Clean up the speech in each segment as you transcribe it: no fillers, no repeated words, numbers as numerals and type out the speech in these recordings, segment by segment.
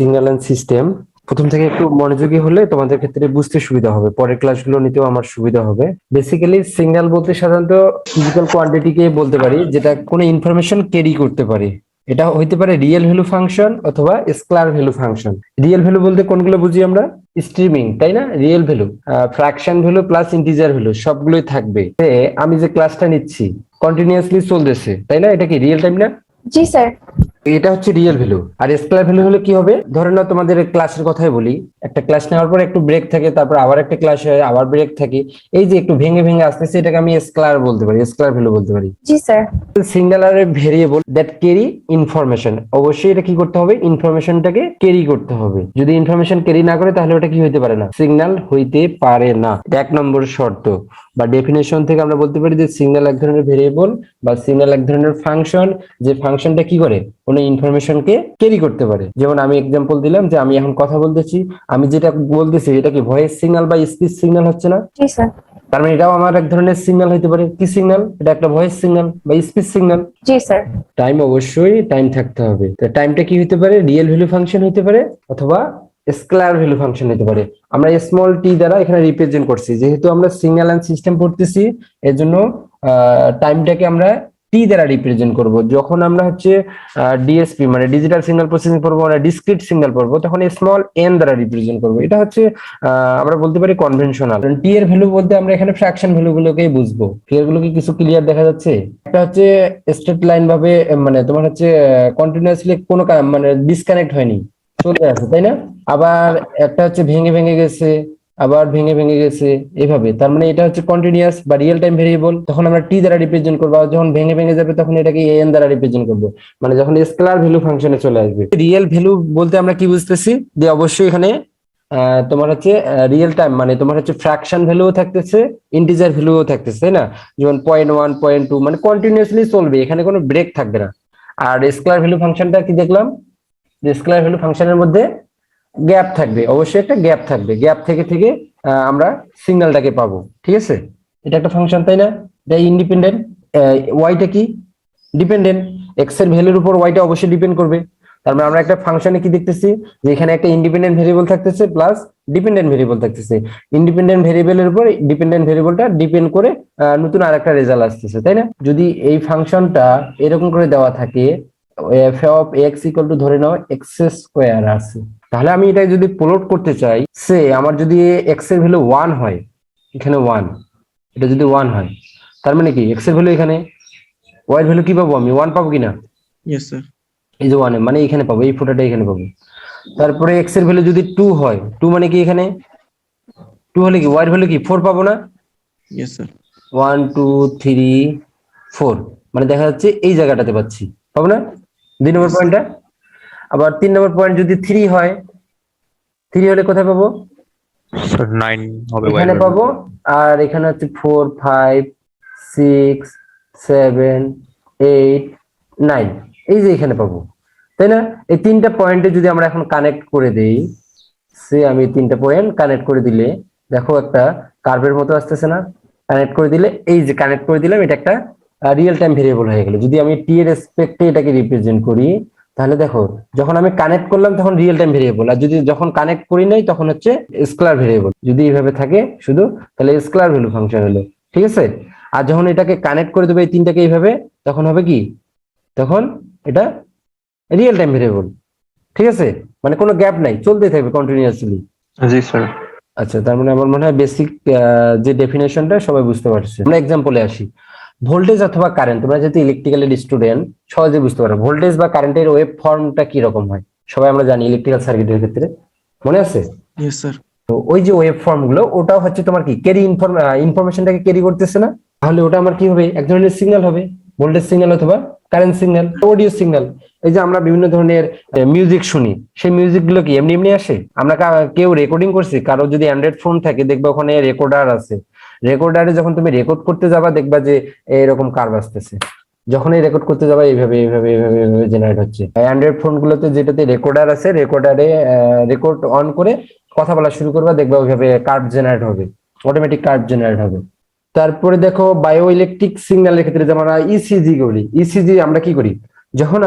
Signal and system প্রথম থেকে একটু মনোযোগী হলে তোমাদের ক্ষেত্রে বুঝতে সুবিধা হবে, পরের ক্লাসগুলো নিতেও আমার সুবিধা হবে। বেসিক্যালি সিগন্যাল বলতে সাধারণত ফিজিক্যাল কোয়ান্টিটিকে বলতে পারি, যেটা কোনো ইনফরমেশন ক্যারি করতে পারে। এটা হইতে পারে রিয়েল ভ্যালু ফাংশন অথবা scalar value function. Real value বলতে কোনগুলো বুঝি আমরা? স্ট্রিমিং, তাই না? Real value, fraction value plus integer value সবগুলোই থাকবে। আমি যে ক্লাসটা নিচ্ছি কন্টিনিউয়াসলি চলতেছে, তাই না? এটা কি রিয়েল টাইম না? জি স্যার। এটা হচ্ছে রিয়েল ভ্যালু। আর স্কেলার ভ্যালু হলে কি হবে? ধরে নাও তোমাদের ক্লাসের কথাই বলি, একটা ক্লাস নেওয়ার পর একটু ব্রেক থাকে, তারপর আবার একটা ক্লাস হয়, আবার ব্রেক থাকে, এই যে একটু ভেঙে ভেঙে আসতেছে, এটাকে আমি স্কেলার বলতে পারি, স্কেলার ভ্যালু বলতে পারি। জি sir. Singular variable that carry information, অবশ্যই এটা কি করতে হবে? ইনফরমেশনটাকে ক্যারি করতে হবে। যদি ইনফরমেশন ক্যারি না করে তাহলে ওটা কি হইতে পারে না, সিগন্যাল হইতে পারে না। এক নম্বর শর্ত বা ডেফিনেশন থেকে আমরা বলতে পারি যে সিগন্যাল এক ধরনের ভেরিয়েবল বা সিগন্যাল এক ধরনের ফাংশন, যে ফাংশনটা কি করে? কোনো ইনফরমেশনকে ক্যারি করতে পারে। যেমন আমি এক্সাম্পল দিলাম যে আমি এখন কথা বলতেছি, আমি যেটা বলতেছি এটা কি ভয়েস সিগন্যাল বা স্পিচ সিগন্যাল হচ্ছে না? জি স্যার। তার মানে এটাও আমার এক ধরনের সিগন্যাল হইতে পারে। কি সিগন্যাল? এটা একটা ভয়েস সিগন্যাল বা স্পিচ সিগন্যাল। জি স্যার। টাইম, অবশ্যই টাইম থাকতে হবে। তো টাইমটা কি হতে পারে? রিয়েল ভ্যালু ফাংশন হতে পারে অথবা স্কেলার ভ্যালু ফাংশন হতে পারে। আমরা স্মল টি দ্বারা এখানে রিপ্রেজেন্ট করছি, যেহেতু আমরা সিগন্যাল এন্ড সিস্টেম পড়তেছি, এর জন্য টাইমটাকে আমরা টি দ্বারা রিপ্রেজেন্ট করব। যখন আমরা হচ্ছে ডিএসপি মানে ডিজিটাল সিগন্যাল প্রসেসিং পড়বো, আমরা ডিসক্রিট সিগন্যাল পড়বো, তখন স্মল এন দ্বারা রিপ্রেজেন্ট করবো। এটা হচ্ছে আমরা বলতে পারি কনভেনশনাল। টি এর ভ্যালু বলতে আমরা এখানে ফ্র্যাকশন ভ্যালু গুলোকেই বুঝবো। ক্লিয়ার গুলো কি কিছু ক্লিয়ার দেখা যাচ্ছে? একটা হচ্ছে স্ট্রেট লাইন ভাবে, মানে তোমার হচ্ছে কন্টিনিউয়াসলি কোনো মানে ডিসকানেক্ট হয়নি, চলে আছে, তাই না? আবার একটা হচ্ছে ভেঙে ভেঙে গেছে, আবার ভেঙে ভেঙে গেছে, এইভাবে। তার মানে এটা হচ্ছে কন্টিনিউয়াস বা রিয়েল টাইম ভেরিয়েবল, তখন আমরা টি দ্বারা রিপ্রেজেন্ট করবো। আর যখন ভেঙে ভেঙে যাবে তখন এটাকে এন দ্বারা রিপ্রেজেন্ট করবো, মানে যখন স্কেলার ভ্যালু ফাংশনে চলে আসবে। রিয়েল ভ্যালু বলতে আমরা কি বুঝতেছি? যে অবশ্যই এখানে তোমার হচ্ছে রিয়েল টাইম, মানে তোমার হচ্ছে ফ্র্যাকশন ভ্যালুও থাকতেছে, ইন্টিজার ভ্যালুও থাকতেছে, তাই না? যেমন 0.1 0.2, মানে কন্টিনিউয়াসলি চলবে, এখানে কোনো ব্রেক থাকবে না। আর স্কেলার ভ্যালু ফাংশনটা কি দেখলাম? যে স্কেলার ভ্যালু ফাংশনের মধ্যে গ্যাপ থাকবে, অবশ্যই একটা গ্যাপ থাকবে, গ্যাপ থেকে থেকে আমরা সিগন্যালটাকে পাবো। ঠিক আছে? এটা একটা ফাংশন, তাই না? এটা ইন্ডিপেন্ডেন্ট। ওয়াইটা কি? ডিপেন্ডেন্ট। এক্স এর ভ্যালুর উপর ওয়াইটা অবশ্যই ডিপেন্ড করবে। তার মানে আমরা একটা ফাংশনে কি দেখতেছি? যে এখানে একটা ইন্ডিপেন্ডেন্ট ভেরিয়েবল থাকতেছে প্লাস ডিপেন্ডেন্ট ভেরিয়েবল থাকতেছে। ইন্ডিপেন্ডেন্ট ভেরিয়েবলের উপর ডিপেন্ডেন্ট ভেরিয়েবলটা ডিপেন্ড করে নতুন আরেকটা রেজাল্ট আসতেছে, তাই না? যদি এই ফাংশনটা এরকম করে দেওয়া থাকে, F of x equal to ধরে নাও এক্স স্কোয়ার আছে, তাহলে আমি এটা যদি প্লট করতে চাই, সে আমার যদি এক্স এর ভ্যালু 1 হয়, এখানে 1, এটা যদি 1 হয়, তার মানে কি এক্স এর ভ্যালু এখানে, ওয়াই এর ভ্যালু কি পাবো? আমি 1 পাবো কিনা? Yes sir. এই যে 1 মানে এখানে পাবো, এই ফোটাটা এখানে পাবো। তারপরে এক্স এর ভ্যালু যদি 2 হয়, 2 মানে কি এখানে 2 হলে কি ওয়াই এর ভ্যালু কি 4 পাবো না? Yes sir. 1 2 3 4, মানে দেখা যাচ্ছে এই জায়গাটাতে পাচ্ছি, পাবো না? 2 নম্বর পয়েন্টটা। আবার 3 নম্বর পয়েন্ট যদি 3 হয়, 3 হলে কোথায় পাবো? স্যার 9 হবে এখানে পাবো। আর এখানে হচ্ছে 4 5 6 7 8 9, এই যে এখানে পাবো, তাই না? এই তিনটা পয়েন্টে যদি আমরা এখন কানেক্ট করে দেই, সে আমি তিনটা পয়েন্ট কানেক্ট করে দিলে দেখো একটা কার্ভের মতো আসতেছে না? কানেক্ট করে দিলে, এই যে কানেক্ট করে দিলাম, এটা একটা রিয়েল টাইম ভেরিয়েবল হয়ে গেল। যদি আমি টি এর রেসপেক্টে এটাকে রিপ্রেজেন্ট করি, তাহলে দেখো যখন আমি কানেক্ট করলাম তখন রিয়েল টাইম ভেরিয়েবল, আর যদি যখন কানেক্ট করি নাই তখন হচ্ছে স্কেলার ভেরিয়েবল। যদি এইভাবে থাকে শুধু, তাহলে স্কেলার ভ্যালু ফাংশন হলো। ঠিক আছে? আর যখন এটাকে কানেক্ট করে দেবে এই তিনটাকে এইভাবে, তখন হবে কি? তখন এটা রিয়েল টাইম ভেরিয়েবল। ঠিক আছে? মানে কোনো গ্যাপ নাই, চলতেই থাকবে কন্টিনিউয়াসলি। জি স্যার। আচ্ছা, তার মানে আমার মনে হয় বেসিক যে ডেফিনেশনটা সবাই বুঝতে পারছে। আমরা এক্সাম্পলে আসি। ভোল্টেজ অথবা কারেন্ট, তোমরা যেহেতু ইলেকট্রিক্যালের স্টুডেন্ট, সহজে বুঝতে পারো ভোল্টেজ বা কারেন্টের ওয়েভ ফর্মটা কি রকম হয়। সবাই আমরা জানি ইলেকট্রিক্যাল সার্কিটের ক্ষেত্রে, মনে আছে? Yes sir. তো ওই যে ওয়েভ ফর্ম গুলো, ওটাও হচ্ছে তোমার কি ক্যারি ইনফরমেশনটাকে ক্যারি করতেছে না? তাহলে ওটা আমার কি হবে? এক ধরনের সিগন্যাল হবে, ভোল্টেজ সিগন্যাল অথবা কারেন্ট সিগন্যাল, অডিও সিগন্যাল। এই যে আমরা বিভিন্ন ধরনের মিউজিক শুনি, সেই মিউজিক গুলো কি এমনি এমনি আসে? আমরা কেউ রেকর্ডিং করছি? কারো যদি অ্যান্ড্রয়েড ফোন থাকে দেখবে ওখানে রেকর্ডার আছে, রেকর্ডারে যখন তুমি রেকর্ড করতে যাবা দেখবা যে এরকম কার্ভ আসতেছে। যখনই রেকর্ড করতে যাবা এইভাবে এইভাবে এইভাবে এইভাবে জেনারেট হচ্ছে। অ্যান্ড্রয়েড ফোন গুলোতে যেটাতে রেকর্ডার আছে, রেকর্ডারে রেকর্ড অন করে কথা বলা শুরু করবা, দেখবা ওইভাবে কার্ভ জেনারেট হবে, অটোমেটিক কার্ভ জেনারেট হবে। তারপরে দেখো বায়ো ইলেকট্রিক সিগন্যালের ক্ষেত্রে যেমন আমরা ইসিজি করি, ইসিজি আমরা কি করি? যখন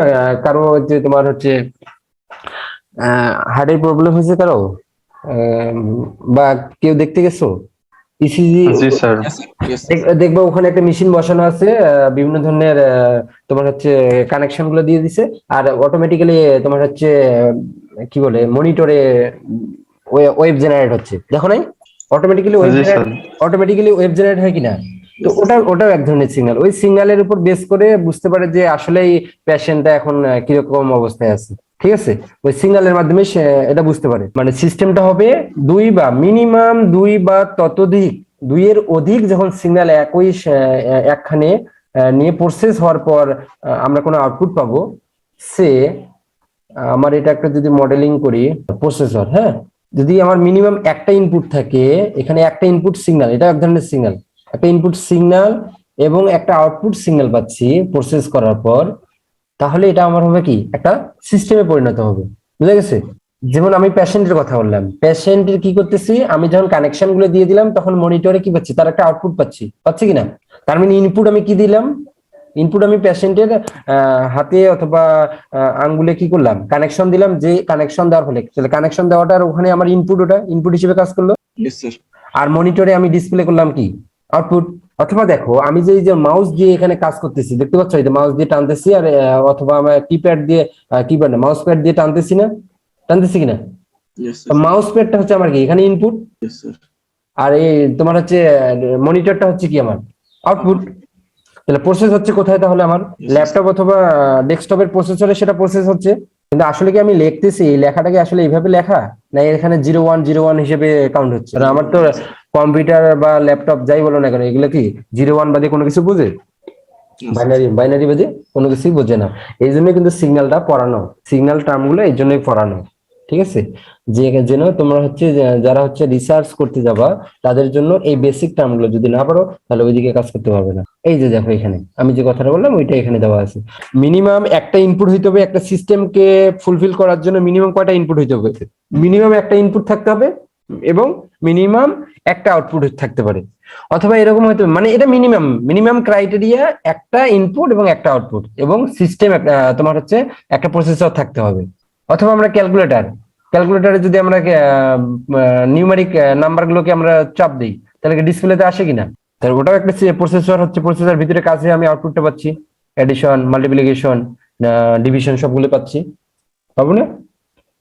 কারো যে তোমার হচ্ছে হার্টের প্রবলেম হয়েছে কারো? বা কেউ দেখতে গেছো ইসিজি? জি sir. Yes, sir. Yes, sir. দেখবা ওখানে একটা মেশিন বসানো আছে, বিভিন্ন ধরনের তোমার হচ্ছে কানেকশন গুলো দিয়ে দিছে, আর অটোমেটিক্যালি তোমার হচ্ছে কি বলে মনিটরে ওয়েব জেনারেট হচ্ছে, দেখো নাই? অটোমেটিক্যালি ওয়েব জি generate, sir. Automatically wave generate হয় কিনা? তো Yes, sir. ওটাও এক ধরনের সিগন্যাল। ওই সিগন্যালের উপর বেস করে বুঝতে পারে যে আসলেই পেশেন্টটা এখন কিরকম অবস্থায় আছে। ঠিক আছে, ওই সিগন্যালের মাধ্যমে সে এটা বুঝতে পারে। মানে সিস্টেমটা হবে দুই বা মিনিমাম দুই বা ততোধিক, দুইয়ের অধিক যখন সিগন্যাল একখানে নিয়ে প্রসেস হওয়ার পর আমরা কোনো আউটপুট পাবো। সে আমার এটা একটা যদি মডেলিং করি, প্রসেসর, হ্যাঁ, যদি আমার মিনিমাম একটা ইনপুট থাকে, এখানে একটা ইনপুট সিগন্যাল, এটা এক ধরনের সিগন্যাল, একটা ইনপুট সিগন্যাল এবং একটা আউটপুট সিগন্যাল পাচ্ছি প্রসেস করার পর, তাহলে এটা আমার হবে কি একটা সিস্টেমে পরিণত হবে। বুঝা গেছে? যেমন আমি পেশেন্টের কথা বললাম, পেশেন্টের কি করতেছি, আমি যখন কানেকশন গুলো দিয়ে দিলাম তখন মনিটরে কি পাচ্ছি, তার একটা আউটপুট পাচ্ছি কিনা? তার মানে ইনপুট আমি কি দিলাম, ইনপুট আমি পেশেন্টের হাতে অথবা আঙ্গুলে কি করলাম, কানেকশন দিলাম। যে কানেকশন দেওয়ার ফলে, তাহলে কানেকশন দেওয়াটার ওখানে আমার ইনপুট, ওটা ইনপুট হিসেবে কাজ করলো। Yes, sir. আর মনিটরে আমি ডিসপ্লে করলাম কি, আউটপুট। অথবা দেখো আমি যে এই যে মাউস দিয়ে এখানে কাজ করতেছি, দেখতে পাচ্ছ এই যে মাউস দিয়ে টানতেছি, আর অথবা আমার কিপ্যাড দিয়ে, কিপ্যাড না মাউস প্যাড দিয়ে টানতেছি না, টানতেছি কিনা? Yes, sir. মাউস প্যাডটা হচ্ছে আমার কি এখানে ইনপুট, Yes, sir. আর এই তোমার হচ্ছে মনিটরটা হচ্ছে কি আমার আউটপুট। তাহলে প্রসেস হচ্ছে কোথায় তাহলে আমার Yes, ল্যাপটপ অথবা ডেস্কটপের প্রসেসরে সেটা প্রসেস হচ্ছে। কিন্তু আসলে কি আমি লিখতেছি, এই লেখাটাকে আসলে এইভাবে লেখা, না এখানে 0101 হিসেবে কাউন্ট হচ্ছে? কারণ আমার তো কম্পিউটার বা ল্যাপটপ যাই বলো না কেন, এগুলো কি 01 বাদে কোনো কিছু বুঝে? No, sir. বাইনারি বাদে কোনো কিছুই বোঝে না। এই জন্য কিন্তু সিগন্যালটা পড়ানো, সিগন্যাল টার্মগুলো এই জন্যই পড়ানো। ঠিক আছে, যে যেন তোমরা হচ্ছে যারা হচ্ছে রিসার্চ করতে যাবা তাদের জন্য এই বেসিক টার্মগুলো যদি না পারো তাহলে ওইদিকে কাজ করতে পারবে না। এই যে দেখো এখানে আমি যে কথাটা বললাম ওইটা এখানে দেওয়া আছে। মিনিমাম একটা ইনপুট হইতে হবে, একটা সিস্টেমকে ফুলফিল করার জন্য মিনিমাম কয়টা ইনপুট হইতে হবে? মিনিমাম একটা ইনপুট থাকতে হবে এবং মিনিমাম একটা আউটপুট থাকতে পারে। অথবা এরকম হয়তো, মানে এটা মিনিমাম ক্রাইটেরিয়া, একটা ইনপুট এবং একটা আউটপুট, এবং সিস্টেম তোমার হচ্ছে একটা প্রসেসর থাকতে হবে। অথবা আমরা ক্যালকুলেটারে যদি আমরা নিউমেরিক নাম্বার গুলোকে আমরা চাপ দিই তাহলে ডিসপ্লেতে আসে কিনা? তাহলে ওটাও একটা প্রসেসর হচ্ছে, প্রসেসর ভিতরে কাছে আমি আউটপুটটা পাচ্ছি, এডিশন, মাল্টিপ্লিকেশন, ডিভিশন সবগুলো পাচ্ছি, পাবো না?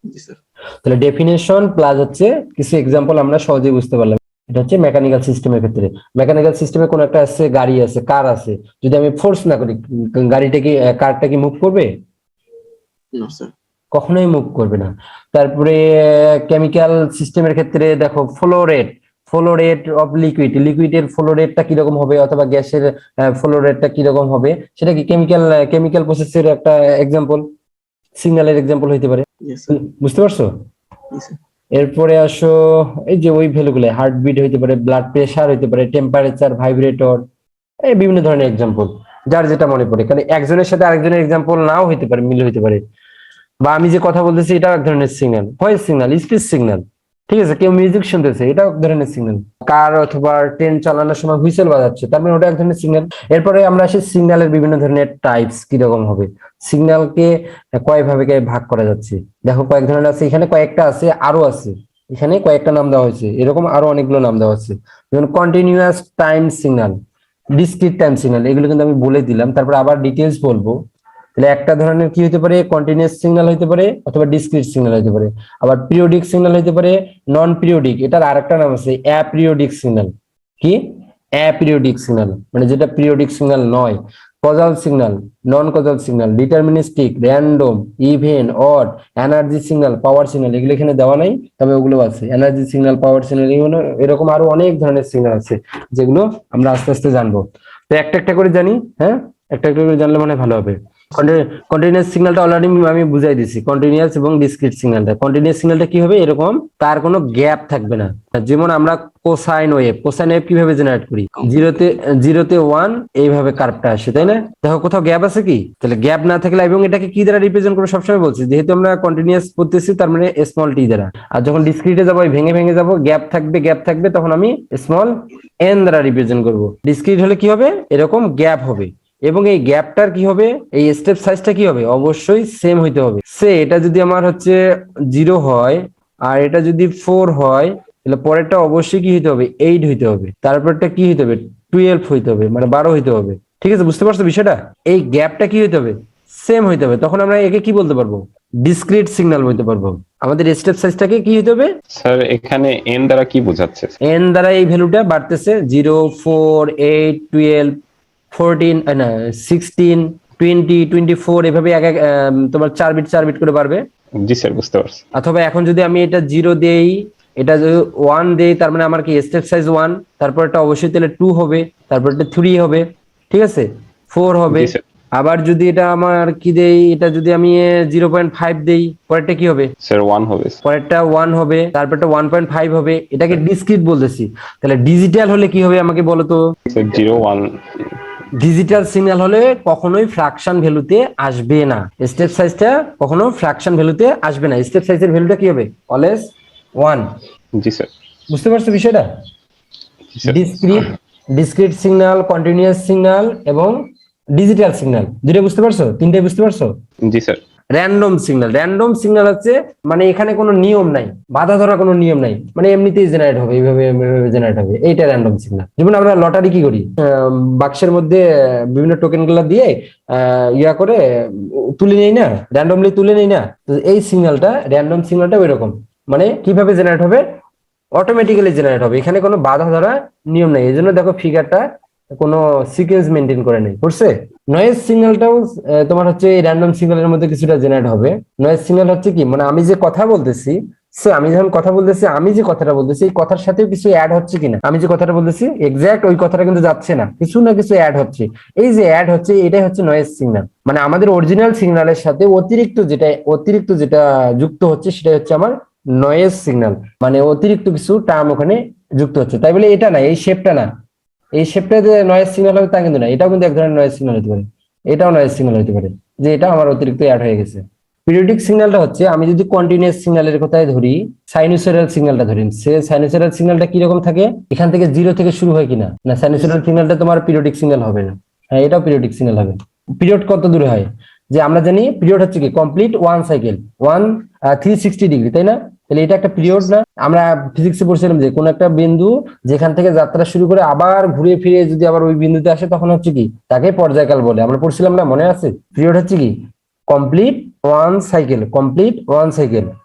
Yes, sir. তাহলে ডেফিনেশন প্লাস হচ্ছে কিছু এক্সাম্পল আমরা সহজেই বুঝতে পারলাম। এটা হচ্ছে মেকানিক্যাল সিস্টেমের ক্ষেত্রে। মেকানিক্যাল সিস্টেমে কোন একটা আছে, গাড়ি আছে, কার আছে, যদি আমি ফোর্স না করি গাড়িটা কি, কারটা কি মুভ করবে? No, sir. কখনোই মুভ করবে না। তারপরে কেমিক্যাল সিস্টেমের ক্ষেত্রে দেখো ফ্লো রেট অফ লিকুইডের ফ্লো রেটটা কিরকম হবে, অথবা গ্যাসের ফ্লো রেটটা কিরকম হবে, সেটা কি কেমিক্যাল প্রসেসের একটা এক্সাম্পল, সিগন্যালের এক্সাম্পল হইতে পারে। Yes, sir. বুঝতে পারছো? Yes, sir. এরপরে আসো এই যে ওই ভ্যালুগুলো, হার্টবিট হইতে পারে, ব্লাড প্রেসার হইতে পারে, টেম্পারেচার, ভাইব্রেটর, এই বিভিন্ন ধরনের এক্সাম্পল, যার যেটা মনে পড়ে। কারণ একজনের সাথে আরেকজনের এক্সাম্পল নাও হইতে পারে, মিল হইতে পারে। বা আমি যে কথা বলতেছি এটাও এক ধরনের signal, voice signal, speech signal. ঠিক আছে, কেউ মিউজিক শুনতেছে, এটাও এক ধরনের সিগন্যাল। কার অথবা ট্রেন চালানোর সময় হুইসেল বাজাচ্ছে, তার মানে ওটা এক ধরনের সিগন্যাল। এরপরে আমরা আসি সিগন্যালের বিভিন্ন ধরনের টাইপস কিরকম হবে, সিগন্যালকে কয় ভাবে ভাগ করা যাচ্ছে। দেখো কয়েক ধরনের আছে, এখানে কয়েকটা আছে, আরো আছে, এখানে কয়েকটা নাম দেওয়া হয়েছে, এরকম আরো অনেকগুলো নাম দেওয়া আছে। যেমন continuous time signal, discrete time signal, এগুলো কিন্তু আমি বলে দিলাম, তারপর আবার ডিটেলস বলবো। তাহলে একটা ধরনের কি হতে পারে, কন্টিনিউয়াস সিগন্যাল হতে পারে অথবা ডিসক্রিট সিগন্যাল হতে পারে। আবার পিরিয়ডিক সিগন্যাল হতে পারে, নন পিরিয়ডিক, এটার আরেকটা নাম আছে অ্যাপিরিয়ডিক সিগন্যাল। কি? অ্যাপিরিয়ডিক সিগন্যাল, মানে যেটা পিরিয়ডিক সিগন্যাল নয়। Causal signal, non causal signal, deterministic, random, even, odd, energy signal, power signal, এগুলো এখানে দেওয়া নাই, তবে ওগুলো আছে। এনার্জি সিগন্যাল, পাওয়ার সিগন্যাল, এরকম আরো অনেক ধরনের সিগন্যাল আছে যেগুলো আমরা আস্তে আস্তে জানবো। তো একটা একটা করে জানি, হ্যাঁ, একটা একটা করে জানলে মানে ভালো হবে। কন্টিনিউয়াস সিগন্যালটা অলরেডি আমি বুঝাই দিছি, কন্টিনিউয়াস এবং ডিসক্রিট সিগন্যালটা। কন্টিনিউয়াস সিগন্যালটা কি হবে, এরকম তার কোনো গ্যাপ থাকবে না। যেমন আমরা কোসাইন ওয়েভ কিভাবে জেনারেট করি, জিরোতে 1 এইভাবে কার্ভটা আসে, তাই না? দেখো কোথাও গ্যাপ আছে কি? তাহলে গ্যাপ না থাকলে, এবং এটাকে কি দ্বারা রিপ্রেজেন্ট করবো সবসময় বলছি, যেহেতু আমরা কন্টিনিউয়াস পড়তেছি তার মানে স্মল টি দ্বারা। আর যখন ডিসক্রিটে যাবো ভেঙে ভেঙে যাবো, গ্যাপ থাকবে, তখন আমি স্মল এন দ্বারা রিপ্রেজেন্ট করবো। ডিসক্রিট হলে কি হবে, এরকম গ্যাপ হবে, এবং এই গ্যাপটার কি হবে, এই স্টেপ সাইজটা কি হবে, অবশ্যই সেম হইতে হবে। এটা যদি আমার হচ্ছে 0 হয় আর এটা যদি 4 হয়, তাহলে পরেরটা অবশ্যই কি হইতে হবে, 8 হইতে হবে, তারপরটা কি হইতে হবে, 12 হইতে হবে, মানে 12 হইতে হবে। ঠিক আছে, বুঝতে পারছো বিষয়টা? এই গ্যাপটা কি হইতে হবে, সেম হইতে হবে, তখন আমরা একে কি বলতে পারবো, ডিসক্রিট সিগন্যাল বলতে পারবো। আমাদের স্টেপ সাইজটাকে কি হইতে হবে, স্যার এখানে এন দ্বারা কি বোঝাচ্ছে? এন দ্বারা এই ভ্যালুটা বাড়তেছে, 0, 4, 8, 12, 14, না 16, 20, 24, এভাবে এক এক তোমার 4 বিট করে বাড়বে। জি স্যার, বুঝতে পারছি। অথবা এখন যদি আমি এটা 0 দেই, এটা যদি 1 দেই, তার মানে আমার কি স্টেপ সাইজ 1, তারপর এটা অবশ্যই তাহলে 2 হবে, তারপর এটা 3 হবে, ঠিক আছে, 4 হবে। জি স্যার। আবার যদি এটা আমার কি দেই, এটা যদি আমি 0.5 দেই, পরেরটা কি হবে, স্যার 1 হবে। পরেরটা 1 হবে, তারপরটা 1.5 হবে। এটাকে ডিসক্রিট বলতেছি। তাহলে ডিজিটাল হলে কি হবে আমাকে বলো তো? স্যার 0 1। ডিজিটাল সিগন্যাল হলে কখনোই ফ্র্যাকশন ভ্যালুতে আসবে না, স্টেপ সাইজটা কখনো ফ্র্যাকশন ভ্যালুতে আসবে না। স্টেপ সাইজের ভ্যালুটা কি হবে, অলওয়েজ 1। জি স্যার। বুঝতে পারছো বিষয়টা? জি sir. Discrete signal, continuous signal এবং ডিজিটাল সিগন্যাল, দুটো বুঝতে পারছো, তিনটাই বুঝতে পারছো? জি স্যার। র্যান্ডম সিগন্যাল হচ্ছে মানে এখানে কোনো নিয়ম নাই, বাধা ধরা কোনো নিয়ম নাই, মানে এমনিতেই জেনারেট হবে, এইভাবে জেনারেট হবে, এইটা র্যান্ডম সিগন্যাল। যেমন আমরা লটারি কি করি, বাক্সের মধ্যে বিভিন্ন টোকেন গুলা দিয়ে ইয়া করে তুলে নেই না, র্যান্ডমলি তুলে নেই না, তো এই সিগন্যালটা, র্যান্ডম সিগন্যালটা ওই রকম। মানে কিভাবে জেনারেট হবে, অটোমেটিক্যালি জেনারেট হবে, এখানে কোনো বাধা ধরা নিয়ম নাই। এই জন্য দেখো ফিগারটা কোনো সিকোয়েন্স মেনটেন করে নেই, বুঝছে? নয়েজ সিগন্যালটাও তোমার হচ্ছে এই র্যান্ডম সিগন্যালের মধ্যে কিছুটা জেনারেট হবে। নয়েজ সিগন্যাল হচ্ছে কি, মানে আমি যে কথা বলতেছি, আমি যখন কথা বলতেছি, আমি যে কথাটা বলতেছি এই কথার সাথেও কিছু অ্যাড হচ্ছে কিনা, আমি যে কথাটা বলতেছি এক্সাক্ট ওই কথাটা কিন্তু যাচ্ছে না, কিছু না কিছু অ্যাড হচ্ছে। এই যে অ্যাড হচ্ছে, এটাই হচ্ছে নয়েজ সিগন্যাল। মানে আমাদের অরিজিনাল সিগন্যালের সাথে অতিরিক্ত যেটা যুক্ত হচ্ছে, সেটা হচ্ছে আমার নয়েজ সিগন্যাল। মানে অতিরিক্ত কিছু টার্ম ওখানে যুক্ত হচ্ছে। তাই বলে এটা না, এই শেপটা না, এই শেপটা যে নয়েজ সিগন্যাল হবে তা কিন্তু না, এটাও কিন্তু এক ধরনের নয়েজ সিগন্যাল হতে পারে, এটাও নয়েজ সিগন্যাল হতে পারে, যে এটা আমার অতিরিক্ত অ্যাড হয়ে গেছে। পিরিয়ডিক সিগন্যালটা হচ্ছে, আমি যদি কন্টিনিউয়াস সিগন্যালের কথাই ধরি, সাইনুসয়েডাল সিগন্যালটা ধরি, সাইনুসয়েডাল সিগন্যালটা কি রকম থাকে, এখান থেকে 0 থেকে শুরু হয় কিনা, না সাইনুসয়েডাল সিগন্যালটা তোমার পিরিয়ডিক সিগন্যাল হবে না। হ্যাঁ, এটাও পিরিয়ডিক সিগন্যাল হবে। পিরিয়ড কত দূরে হয়, যে আমরা জানি পিরিয়ড হচ্ছে কি, কমপ্লিট ওয়ান সাইকেল, 360 ডিগ্রি, তাই না? তাহলে এটা একটা পিরিয়ড না? আমরা ফিজিক্সে পড়ছিলাম যে কোন একটা বিন্দু যেখান থেকে যাত্রা শুরু করে আবার ঘুরে ফিরে যদি আবার ওই বিন্দুতে আসে, তখন হচ্ছে কি, তাকে পর্যায়কাল বলে। আমরা পড়ছিলাম না, মনে আছে? পিরিয়ড হচ্ছে কি, কমপ্লিট ওয়ান সাইকেল।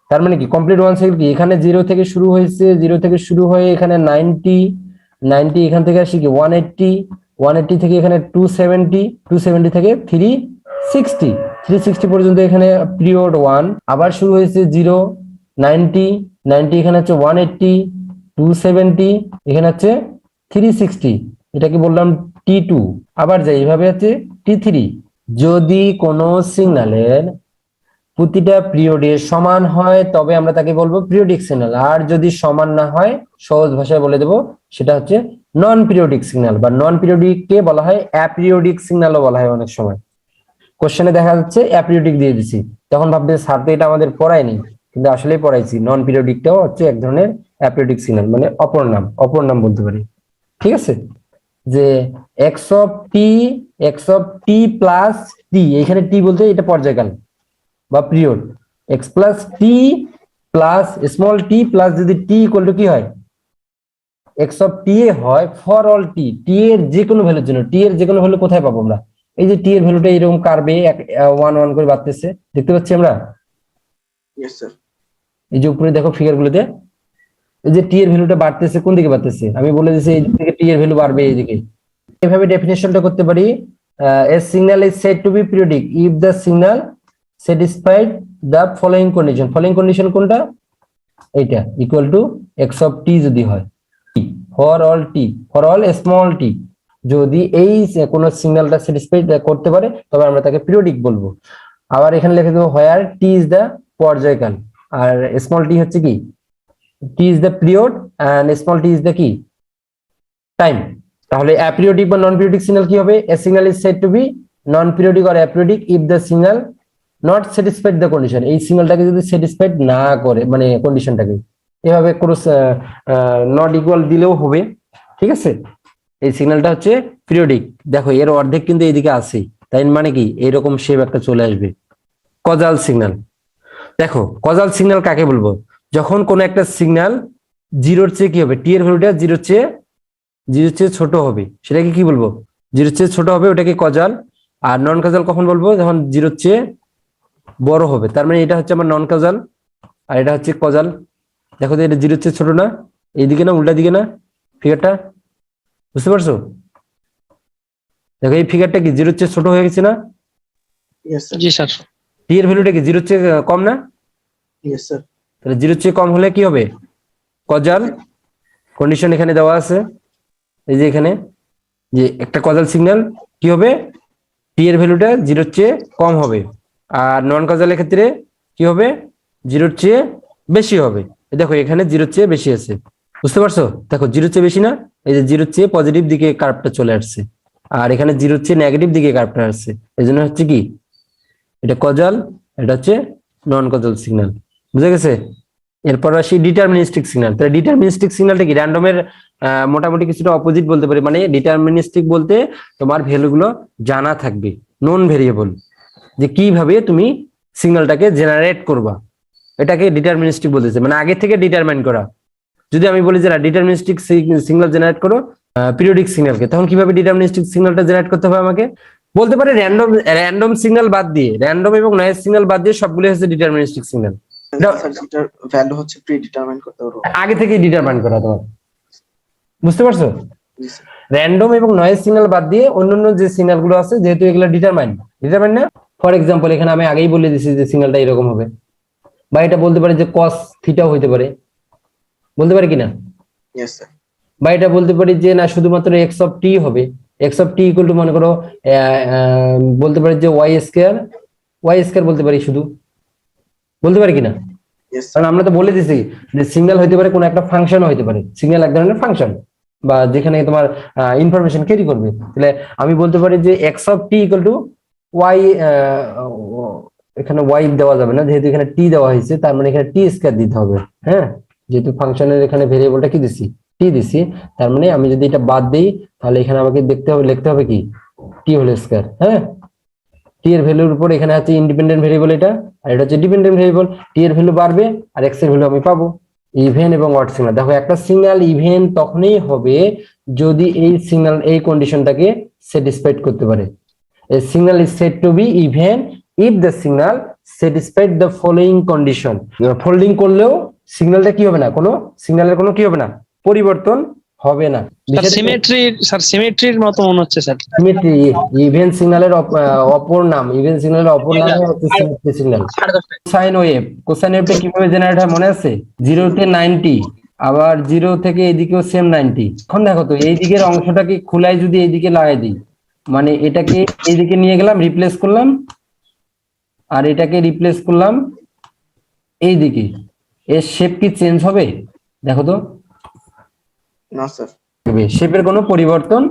তার মানে কি, কমপ্লিট ওয়ান সাইকেল কি, এখানে 0 থেকে শুরু হয়েছে, 0 থেকে শুরু হয়ে এখানে 90, এখান থেকে আসি কি 180 থেকে এখানে 270 থেকে 360 পর্যন্ত এখানে পিরিয়ড 1। আবার শুরু হয়েছে 0, 90 এখানে হচ্ছে 180, 270 এখানে হচ্ছে 360, এটাকে বললাম T2। আবার যাই, এইভাবে হচ্ছে T3। যদি কোনো সিগন্যালের প্রতিটা পিরিয়ডে সমান হয়, তবে আমরা তাকে বলবো পিরিয়ডিক সিগন্যাল। আর যদি সমান না হয়, সহজ ভাষায় বলে দেবো, সেটা হচ্ছে নন পিরিয়ডিক সিগন্যাল, বা নন পিরিয়ডিক কে বলা হয় অ্যাপিরিয়ডিক সিগন্যালও বলা হয় অনেক সময়। কোশ্চেনে দেখা যাচ্ছে অ্যাপিরিয়ডিক দিয়ে দিছি, তখন ভাববে স্যার তো এটা আমাদের পড়ায়নি, কিন্তু আসলেই পড়াইছি। নন পিরিয়ডিকটাও হচ্ছে এক ধরনের অ্যাপিরিয়ডিক সিগন্যাল, মানে অপর নাম বলতে পারি। ঠিক আছে, যে এক্স অফ টি প্লাস টি, এখানে টি বলতে এটা পর্যায়কাল বা পিরিয়ড। এক্স প্লাস টি প্লাস স্মল টি প্লাস যদি টি ইকুয়াল টু কি হয়, এক্স অফ টি এ হয় ফর অল টি এর যে কোনো ভ্যালুর জন্য। টি এর যে কোনো ভ্যালু কোথায় পাবো আমরা, এই যে টি এর ভ্যালুটা এরকম কার্ভে 1 করে বাড়তেছে, দেখতে পাচ্ছি আমরা। Yes sir. এই যে উপরে দেখো ফিগার গুলোতে, এই যে টি এর ভ্যালুটা বাড়তেছে, কোন দিকে বাড়তেছে, আমি বলে দিচ্ছি এই দিক থেকে টি এর ভ্যালু বাড়বে এইদিকে। এভাবে ডেফিনেশনটা করতে পারি, a signal is said to be periodic if the signal satisfied the following condition কোনটা, এইটা, ইকুয়াল টু এক্স অফ টি যদি হয়, ফর অল স্মল টি, যদি এই কোন সিগন্যালটা স্যাটিসফাই করতে পারে, তবে আমরা তাকে পিরিয়ডিক বলবো। আবার এখানে লিখে দেবো হোয়ার টি is the পর্যায়কাল, R small T হচ্ছে কি, T is the period and small T is the কি, টাইম। তাহলে অ্যাপিরিয়ডিক বা নন পিরিয়ডিক সিগন্যাল কি হবে, a signal is said to be non periodic or aperiodic if the signal not satisfied the condition, এই সিগন্যালটাকে যদি স্যাটিসফাইড না করে, মানে কন্ডিশনটাকে, এভাবে ক্রস নট ইকুয়াল দিলেও হবে। ঠিক আছে, এই সিগন্যালটা হচ্ছে পিরিয়ডিক। দেখো এর অর্ধেক কিন্তু এইদিকে আছে, তাই মানে কি এইরকম শেপ একটা চলে আসবে। কজাল সিগন্যাল, দেখো কজাল সিগন্যাল কাকে বলবো? যখন কোন একটা সিগন্যাল জিরোর চেয়ে কি হবে, টি এর ভ্যালুটা জিরোর চেয়ে ছোট হবে, সেটাকে কি বলবো? জিরোর চেয়ে ছোট হবে, ওটাকে কজাল। আর নন কজাল কখন বলবো? যখন জিরোর চেয়ে বড় হবে, তার মানে এটা হচ্ছে আমার নন কজাল আর এটা হচ্ছে কজাল। দেখো তো এটা জিরোর চেয়ে ছোট না, এইদিকে না উল্টা দিকে না ফিগারটা, বুঝতে পারছো? দেখো এই ফিগারটা কি জিরোর চেয়ে ছোট হয়ে গেছে না? Yes, sir. জি স্যার। টি এর ভ্যালুটা কি জিরোর চেয়ে কম না? Yes, sir. তাহলে জিরোর চেয়ে কম হলে কি হবে? কজাল। কন্ডিশন এখানে দেওয়া আছে, এই যে এখানে যে একটা কজাল সিগন্যাল কি হবে, টি এর ভ্যালুটা জিরোর চেয়ে কম হবে। আর নন কজালের ক্ষেত্রে কি হবে? জিরোর চেয়ে বেশি হবে। এই দেখো এখানে জিরোর চেয়ে বেশি আছে, বুঝতে পারছো? দেখো জিরোর চেয়ে বেশি না, এই যে জিরোর চেয়ে পজিটিভ দিকে কার্ভটা চলে আসছে, আর এখানে জিরোর চেয়ে নেগেটিভ দিকে কার্ভটা আসছে। এই জন্য হচ্ছে কি এটা কজাল, এটা হচ্ছে নন কজাল সিগন্যাল। বুঝে গেছে? এরপর আসি ডিটারমিনিস্টিক সিগন্যাল। তাহলে ডিটারমিনিস্টিক সিগন্যালটা কি? র্যান্ডমের মোটামুটি কিছুটা অপোজিট বলতে পারি। মানে ডিটারমিনিস্টিক বলতে তোমার ভ্যালুগুলো জানা থাকবে, নন ভেরিয়েবল, যে কিভাবে তুমি সিগন্যালটাকে জেনারেট করবা, এটাকে ডিটারমিনিস্টিক বলতেছে, মানে আগে থেকে ডিটারমাইন করা। যদি আমি বলি যে না ডিটারমিনিস্টিক সিগন্যাল জেনারেট করো পিরিয়ডিক সিগন্যালকে, তখন কিভাবে ডিটারমিনিস্টিক সিগন্যালটা জেনারেট করতে হবে আমাকে বলতে পারে র্যান্ডম সিগন্যাল বাদ দিয়ে, র্যান্ডম এবং নয়েজ সিগন্যাল বাদ দিয়ে সবগুলো হচ্ছে ডিটারমিনিস্টিক সিগন্যাল। স্যার যেটার ভ্যালু হচ্ছে প্রিডিটারমাইন করতে পারবো। আগে থেকে ডিটারমাইন করা তোমার, বুঝতে পারছো? জি স্যার। র্যান্ডম এবং নয়েজ সিগন্যাল বাদ দিয়ে অন্যান্য যে সিগন্যাল গুলো আছে, যেহেতু এগুলো ডিটারমাইন না। ফর এক্সাম্পল এখানে আমি আগেই বলে দিছি যে সিগন্যালটা এরকম হবে, বা এটা বলতে পারে যে কস থিটাও হইতে পারে, বলতে পারে কিনা? Yes sir. বা এটা বলতে পারি যে না শুধুমাত্র এক্স অফ টি হবে, x of T equal two মনে করো বলতে পারি যে ওয়াই স্কয়ার বলতে পারি, শুধু বলতে পারি কিনা? Yes sir. কারণ আমরা তো বলে দিছি যে সিগন্যাল হইতে পারে, কোন একটা ফাংশন হইতে পারে, সিগন্যাল এক ধরনের ফাংশন বা যেখানে তোমার ইনফরমেশন ক্যারি করবে। তাহলে আমি বলতে পারি যে x of T equal to y, এখানে ওয়াই দেওয়া যাবে না যেহেতু এখানে টি দেওয়া হয়েছে, তার মানে এখানে টি স্কয়ার দিতে হবে। হ্যাঁ, যেহেতু ফাংশনের এখানে ভেরিয়েবলটা কি দিছি, টি দিছি, তার মানে আমি যদি এটা বাদ দিই তাহলে এখানে আমাকে লিখতে হবে কি টি হোল স্কয়ার। হ্যাঁ, টি এর ভ্যালুর উপর এখানে আছে ইন্ডিপেন্ডেন্ট ভেরিয়েবল এটা, আর এটা হচ্ছে ডিপেন্ডেন্ট ভেরিয়েবল। টি এর ভ্যালু বাড়বে আর এক্স এর ভ্যালু আমি পাবো। ইভেন এবং অড সিগন্যাল, দেখো একটা সিগন্যাল ইভেন তখনই হবে যদি এই সিগন্যাল এই কন্ডিশনটাকে স্যাটিসফাইড করতে পারে। A signal is said to be even if the signal satisfied the following condition. Folding করলেও সিগন্যালটা কি হবে না, কোনো সিগন্যালের কোনো কি হবে না, পরিবর্তন হবে না। স্যার সিমেট্রির মতো মনে হচ্ছে স্যার। সিমেট্রি ইভেন সিগন্যালের অপর নাম, ইভেন সিগন্যালের অপর নাম হচ্ছে সিমেট্রি সিগন্যাল। কোসাইন ওয়েভটা কিভাবে জেনারেট হয় মনে আছে? 0 তে 90, আবার 0 থেকে এইদিকেও সেম 90। এখন দেখো তো এই দিকের অংশটাকে খোলাই যদি এইদিকে লাগাই দিই, মানে এটাকে এইদিকে নিয়ে গেলাম রিপ্লেস করলাম, আর এটাকে রিপ্লেস করলাম এইদিকে, এর শেপ কি চেঞ্জ হবে? দেখো তো, না স্যার। শেপের কোনো পরিবর্তন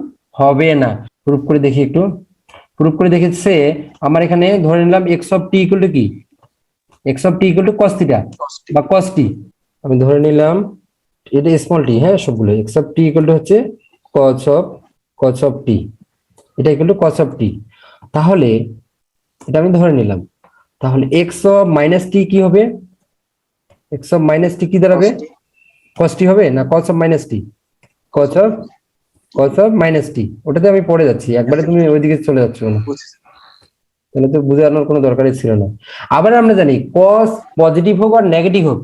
হবে না। প্রুফ করে দেখি একটু, প্রুফ করে দেখেছে আমার এখানে ধরে নিলাম X of T equal to কি, X of T equal to cos theta বা কস টি। আমি ধরে নিলাম এটা স্মল টি, হ্যাঁ সবগুলো x of T equal two হচ্ছে কস অফ টি, এটা ইকুয়াল টু কস অফ টি। তাহলে এটা আমি ধরে নিলাম, তাহলে এক্স অফ মাইনাস টি কি হবে? এক্স অফ মাইনাস টি কি দাঁড়াবে? কস টি হবে না cos of minus T? Cos of minus T. ওটাতে আমি পড়ে যাচ্ছি, একবারে তুমি ওইদিকে চলে যাচ্ছ না, তাহলে তো বোঝানোর কোনো দরকারই ছিল না। আবার আমরা জানি কস পজিটিভ হোক আর নেগেটিভ হোক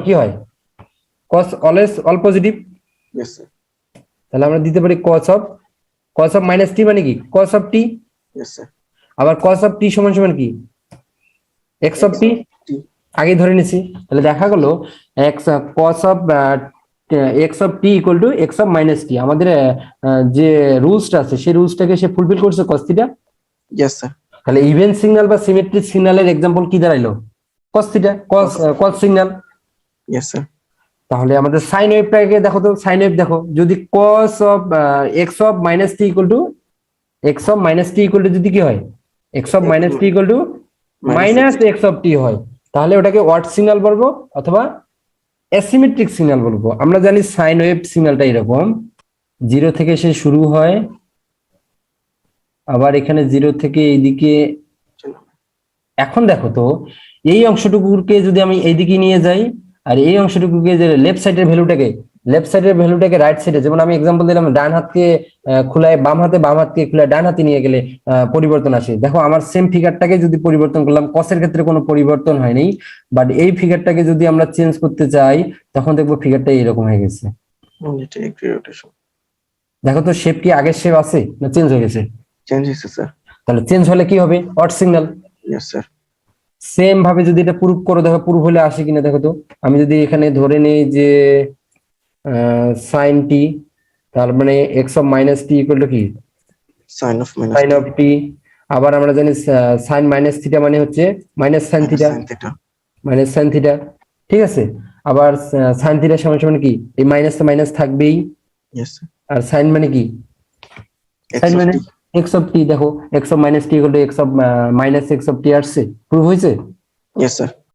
কি হয়? Cos always all positive. Yes sir. তাহলে আমরা দিতে পারি কস অফ মাইনাস টি মানে কি cos of T. Yes sir. আবার কস অফ টি সমান সমান কি এক্স অফ টি, আগে ধরে নিছি। তাহলে দেখা গেল cos of X of T equal to X of minus T. আমাদের যে রুলসটা আছে সেই রুলসটাকে সে ফুলফিল করছে কস থিটা। Yes sir. তাহলে ইভেন সিগন্যাল বা সিমেট্রিক সিগন্যালের এক্সাম্পল কি দাঁড়াইলো? Cos theta, cos signal. Yes sir. তাহলে আমাদের সাইন ওয়েভটাকে দেখো তো, সাইন ওয়েভ দেখো যদি cos of X of minus T equal to যদি কি হয়, X of minus T equal to minus X of T হয়, তাহলে ওটাকে অড সিগন্যাল বলবো অথবা অ্যাসিমেট্রিক সিগন্যাল বলবো। আমরা জানি সাইন ওয়েভ সিগন্যালটা এরকম, জিরো থেকে সে শুরু হয়, আবার এখানে জিরো থেকে এইদিকে। এখন দেখো তো, এই অংশটুকুকে যদি আমি এইদিকে নিয়ে যাই, আর এই অংশটুকুকে যে লেফট সাইডের ভ্যালুটাকে রাইট সাইডে, যেমন আমি এক্সাম্পল দিলাম, ডান হাতকে খোলায় বাম হাতে, বাম হাতকে খোলায় ডান হাতে নিয়ে গেলে পরিবর্তন আসে। দেখো আমার সেম ফিগারটাকে যদি পরিবর্তন করলাম, কসের ক্ষেত্রে কোনো পরিবর্তন হয়নি, বাট এই ফিগারটাকে যদি আমরা চেঞ্জ করতে চাই, তখন দেখবো ফিগারটা এইরকম হয়ে গেছে। এটা একটু রোটেশন দেখো তো শেপ কি আগের শেপ আছে না চেঞ্জ হয়ে গেছে? চেঞ্জ হয়েছে স্যার। তাহলে চেঞ্জ হলে কি হবে? Odd signal. Yes sir. Same ভাবে যদি এটা প্রুফ করো, দেখো প্রুফ হলে আসে কিনা দেখো তো। আমি যদি এখানে ধরে নেই যে সাইন টি, তার মানে X of minus T equal to কি? Sine of minus sine of T. আবার আমরা জানি সাইন মাইনাস থিটা মানে হচ্ছে minus sine theta, sine theta. Minus sine theta. ঠিক আছে, আবার সাইন থিটা সমান সমান কি? এই মাইনাস তো মাইনাস থাকবেই, ইয়েস স্যার। আর সাইন মানে কি? সাইন মানে এক্স অফ টি। দেখো X of minus T equal to X of minus X of T আসছে, প্রুফ হয়েছে। Yes sir.